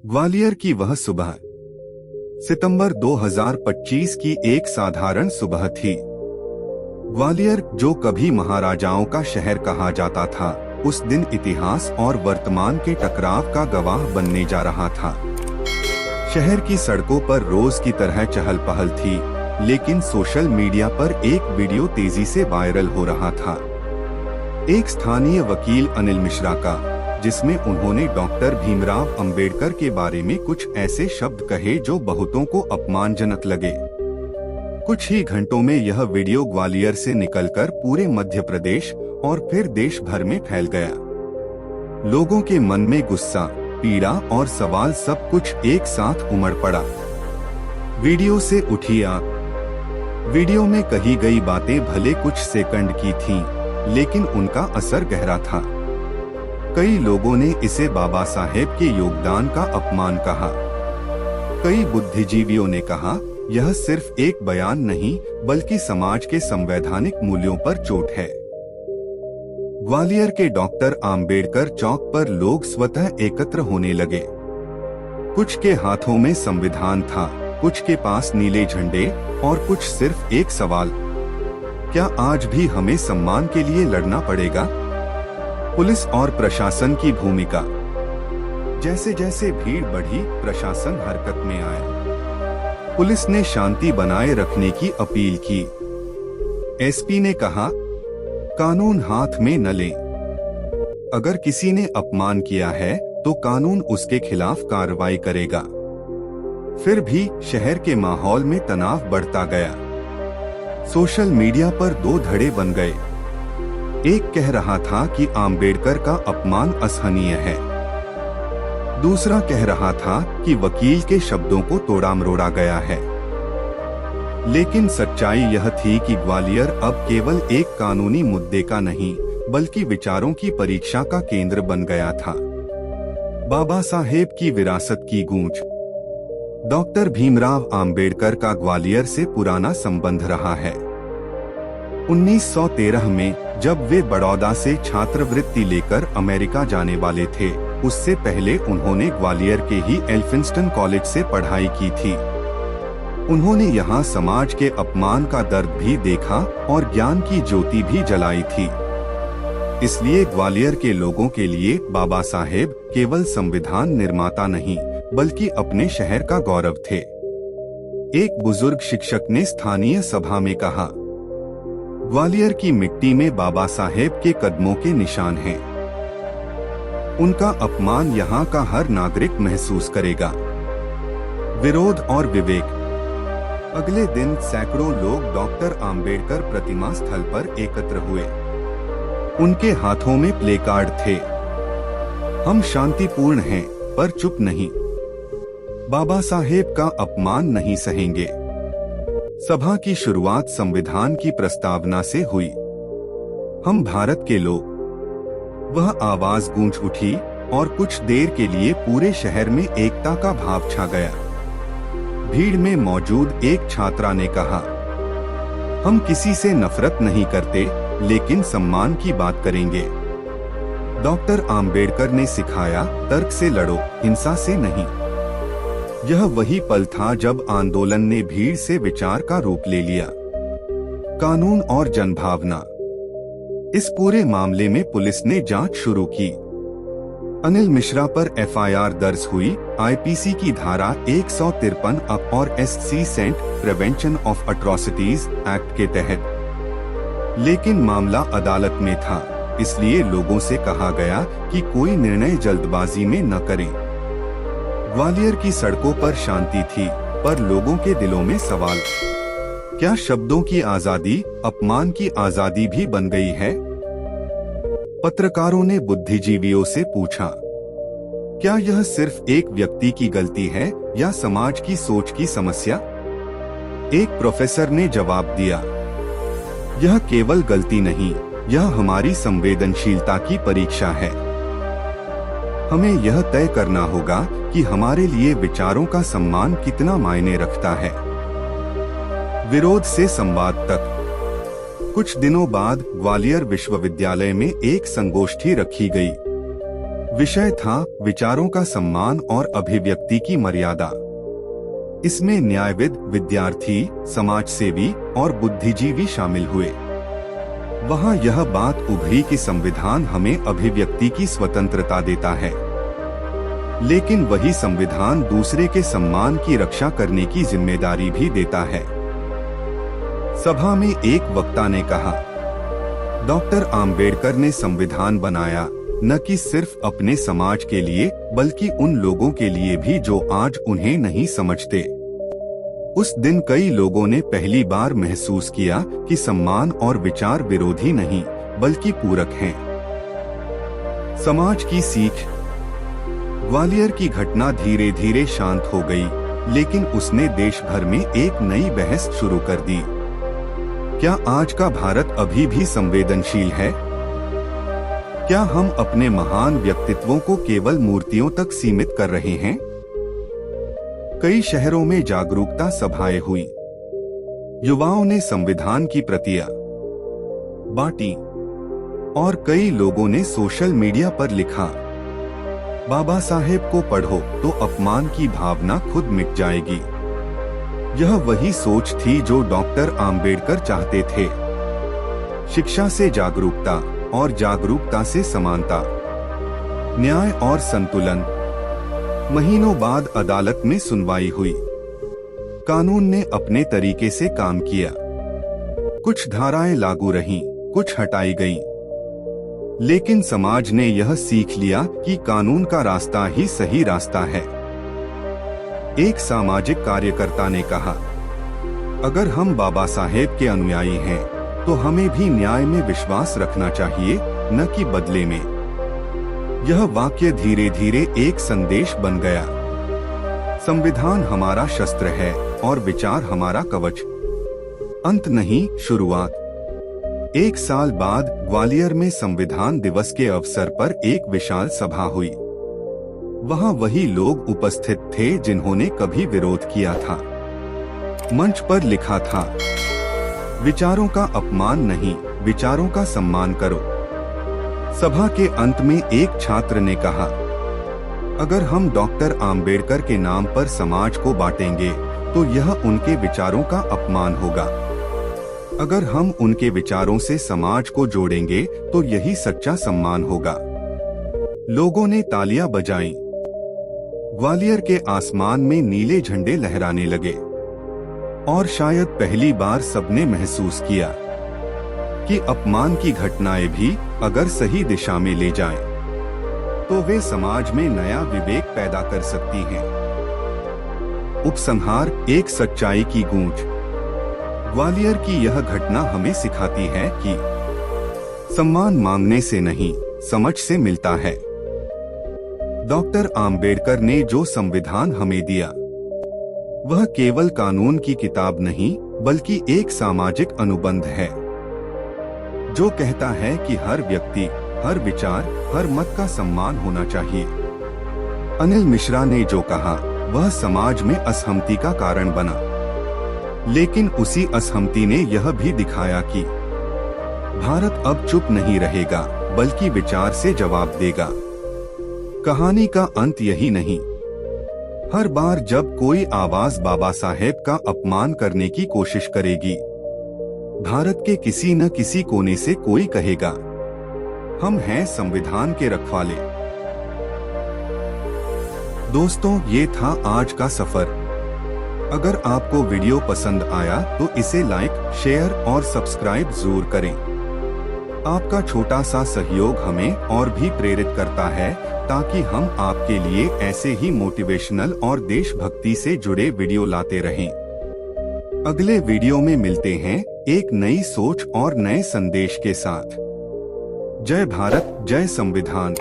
ग्वालियर की वह सुबह सितंबर 2025 की एक साधारण सुबह थी। ग्वालियर, जो कभी महाराजाओं का शहर कहा जाता था, उस दिन इतिहास और वर्तमान के टकराव का गवाह बनने जा रहा था। शहर की सड़कों पर रोज की तरह चहल पहल थी, लेकिन सोशल मीडिया पर एक वीडियो तेजी से वायरल हो रहा था। एक स्थानीय वकील अनिल मिश्रा का, जिसमें उन्होंने डॉक्टर भीमराव अंबेडकर के बारे में कुछ ऐसे शब्द कहे जो बहुतों को अपमानजनक लगे। कुछ ही घंटों में यह वीडियो ग्वालियर से निकलकर पूरे मध्य प्रदेश और फिर देश भर में फैल गया। लोगों के मन में गुस्सा, पीड़ा और सवाल सब कुछ एक साथ उमड़ पड़ा। वीडियो से उठी आग। वीडियो में कही गई बातें भले कुछ सेकंड की थीं, लेकिन उनका असर गहरा था। कई लोगों ने इसे बाबा साहेब के योगदान का अपमान कहा। कई बुद्धिजीवियों ने कहा, यह सिर्फ एक बयान नहीं, बल्कि समाज के संवैधानिक मूल्यों पर चोट है। ग्वालियर के डॉक्टर आम्बेडकर चौक पर लोग स्वतः एकत्र होने लगे। कुछ के हाथों में संविधान था, कुछ के पास नीले झंडे और कुछ सिर्फ एक सवाल, क्या आज भी हमें सम्मान के लिए लड़ना पड़ेगा? पुलिस और प्रशासन की भूमिका। जैसे जैसे भीड़ बढ़ी, प्रशासन हरकत में आया। पुलिस ने शांति बनाए रखने की अपील की। एसपी ने कहा, कानून हाथ में न लें। अगर किसी ने अपमान किया है तो कानून उसके खिलाफ कार्रवाई करेगा। फिर भी शहर के माहौल में तनाव बढ़ता गया। सोशल मीडिया पर दो धड़े बन गए। एक कह रहा था कि आम्बेडकर का अपमान असहनीय है। दूसरा कह रहा था कि वकील के शब्दों को तोड़ा मरोड़ा गया है। लेकिन सच्चाई यह थी कि ग्वालियर अब केवल एक कानूनी मुद्दे का नहीं, बल्कि विचारों की परीक्षा का केंद्र बन गया था। बाबा साहेब की विरासत की गूंज। डॉक्टर भीमराव आम्बेडकर का ग्वालियर से पुराना संबंध रहा है। 1913 में जब वे बड़ौदा से छात्रवृत्ति लेकर अमेरिका जाने वाले थे, उससे पहले उन्होंने ग्वालियर के ही एल्फिंस्टन कॉलेज से पढ़ाई की थी। उन्होंने यहाँ समाज के अपमान का दर्द भी देखा और ज्ञान की ज्योति भी जलाई थी। इसलिए ग्वालियर के लोगों के लिए बाबा साहेब केवल संविधान निर्माता नहीं, बल्कि अपने शहर का गौरव थे। एक बुजुर्ग शिक्षक ने स्थानीय सभा में कहा, ग्वालियर की मिट्टी में बाबा साहेब के कदमों के निशान हैं। उनका अपमान यहाँ का हर नागरिक महसूस करेगा। विरोध और विवेक। अगले दिन सैकड़ों लोग डॉक्टर आम्बेडकर प्रतिमा स्थल पर एकत्र हुए। उनके हाथों में प्लेकार्ड थे, हम शांतिपूर्ण हैं, पर चुप नहीं। बाबा साहेब का अपमान नहीं सहेंगे। सभा की शुरुआत संविधान की प्रस्तावना से हुई। हम भारत के लोग। वह आवाज गूंज उठी और कुछ देर के लिए पूरे शहर में एकता का भाव छा गया। भीड़ में मौजूद एक छात्रा ने कहा, हम किसी से नफरत नहीं करते, लेकिन सम्मान की बात करेंगे। डॉक्टर आम्बेडकर ने सिखाया, तर्क से लड़ो, हिंसा से नहीं। यह वही पल था जब आंदोलन ने भीड़ से विचार का रूप ले लिया। कानून और जनभावना। इस पूरे मामले में पुलिस ने जांच शुरू की। अनिल मिश्रा पर एफआईआर दर्ज हुई, आईपीसी की धारा 153 अप और SC ST prevention of atrocities act के तहत। लेकिन मामला अदालत में था, इसलिए लोगों से कहा गया कि कोई निर्णय जल्दबाजी में न करें। ग्वालियर की सड़कों पर शांति थी, पर लोगों के दिलों में सवाल, क्या शब्दों की आजादी अपमान की आजादी भी बन गई है? पत्रकारों ने बुद्धिजीवियों से पूछा, क्या यह सिर्फ एक व्यक्ति की गलती है या समाज की सोच की समस्या? एक प्रोफेसर ने जवाब दिया, यह केवल गलती नहीं, यह हमारी संवेदनशीलता की परीक्षा है। हमें यह तय करना होगा कि हमारे लिए विचारों का सम्मान कितना मायने रखता है। विरोध से संवाद तक। कुछ दिनों बाद ग्वालियर विश्वविद्यालय में एक संगोष्ठी रखी गई। विषय था विचारों का सम्मान और अभिव्यक्ति की मर्यादा। इसमें न्यायविद, विद्यार्थी, समाजसेवी और बुद्धिजीवी शामिल हुए। वहाँ यह बात उभरी कि संविधान हमें अभिव्यक्ति की स्वतंत्रता देता है, लेकिन वही संविधान दूसरे के सम्मान की रक्षा करने की जिम्मेदारी भी देता है। सभा में एक वक्ता ने कहा, डॉक्टर आम्बेडकर ने संविधान बनाया न कि सिर्फ अपने समाज के लिए, बल्कि उन लोगों के लिए भी जो आज उन्हें नहीं समझते। उस दिन कई लोगों ने पहली बार महसूस किया कि सम्मान और विचार विरोधी नहीं, बल्कि पूरक हैं। समाज की सीख। ग्वालियर की घटना धीरे धीरे शांत हो गई, लेकिन उसने देश भर में एक नई बहस शुरू कर दी। क्या आज का भारत अभी भी संवेदनशील है? क्या हम अपने महान व्यक्तित्वों को केवल मूर्तियों तक सीमित कर रहे हैं? कई शहरों में जागरूकता सभाएं हुई। युवाओं ने संविधान की प्रतियां बांटी और कई लोगों ने सोशल मीडिया पर लिखा, बाबा साहेब को पढ़ो तो अपमान की भावना खुद मिट जाएगी। यह वही सोच थी जो डॉक्टर आम्बेडकर चाहते थे। शिक्षा से जागरूकता और जागरूकता से समानता, न्याय और संतुलन। महीनों बाद अदालत में सुनवाई हुई। कानून ने अपने तरीके से काम किया। कुछ धाराएं लागू रहीं, कुछ हटाई गईं। लेकिन समाज ने यह सीख लिया कि कानून का रास्ता ही सही रास्ता है। एक सामाजिक कार्यकर्ता ने कहा, अगर हम बाबा साहेब के अनुयायी हैं, तो हमें भी न्याय में विश्वास रखना चाहिए, न कि बदले में। यह वाक्य धीरे धीरे एक संदेश बन गया। संविधान हमारा शस्त्र है और विचार हमारा कवच। अंत नहीं, शुरुआत। एक साल बाद ग्वालियर में संविधान दिवस के अवसर पर एक विशाल सभा हुई। वहाँ वही लोग उपस्थित थे जिन्होंने कभी विरोध किया था। मंच पर लिखा था, विचारों का अपमान नहीं, विचारों का सम्मान करो। सभा के अंत में एक छात्र ने कहा, अगर हम डॉक्टर आम्बेडकर के नाम पर समाज को बांटेंगे, तो यह उनके विचारों का अपमान होगा। अगर हम उनके विचारों से समाज को जोड़ेंगे, तो यही सच्चा सम्मान होगा। लोगों ने तालियां बजाईं। ग्वालियर के आसमान में नीले झंडे लहराने लगे और शायद पहली बार सबने महसूस किया कि अपमान की घटनाएं भी अगर सही दिशा में ले जाएं, तो वे समाज में नया विवेक पैदा कर सकती हैं। उपसंहार, एक सच्चाई की गूंज। ग्वालियर की यह घटना हमें सिखाती है कि सम्मान मांगने से नहीं, समझ से मिलता है। डॉक्टर आम्बेडकर ने जो संविधान हमें दिया, वह केवल कानून की किताब नहीं, बल्कि एक सामाजिक अनुबंध है, जो कहता है कि हर व्यक्ति, हर विचार, हर मत का सम्मान होना चाहिए। अनिल मिश्रा ने जो कहा, वह समाज में असहमति का कारण बना, लेकिन उसी असहमति ने यह भी दिखाया कि भारत अब चुप नहीं रहेगा, बल्कि विचार से जवाब देगा। कहानी का अंत यही नहीं। हर बार जब कोई आवाज बाबा साहेब का अपमान करने की कोशिश करेगी, भारत के किसी न किसी कोने से कोई कहेगा, हम हैं संविधान के रखवाले। दोस्तों, ये था आज का सफर। अगर आपको वीडियो पसंद आया तो इसे लाइक, शेयर और सब्सक्राइब जरूर करें। आपका छोटा सा सहयोग हमें और भी प्रेरित करता है, ताकि हम आपके लिए ऐसे ही मोटिवेशनल और देशभक्ति से जुड़े वीडियो लाते रहें। अगले वीडियो में मिलते हैं एक नई सोच और नए संदेश के साथ। जय भारत, जय संविधान।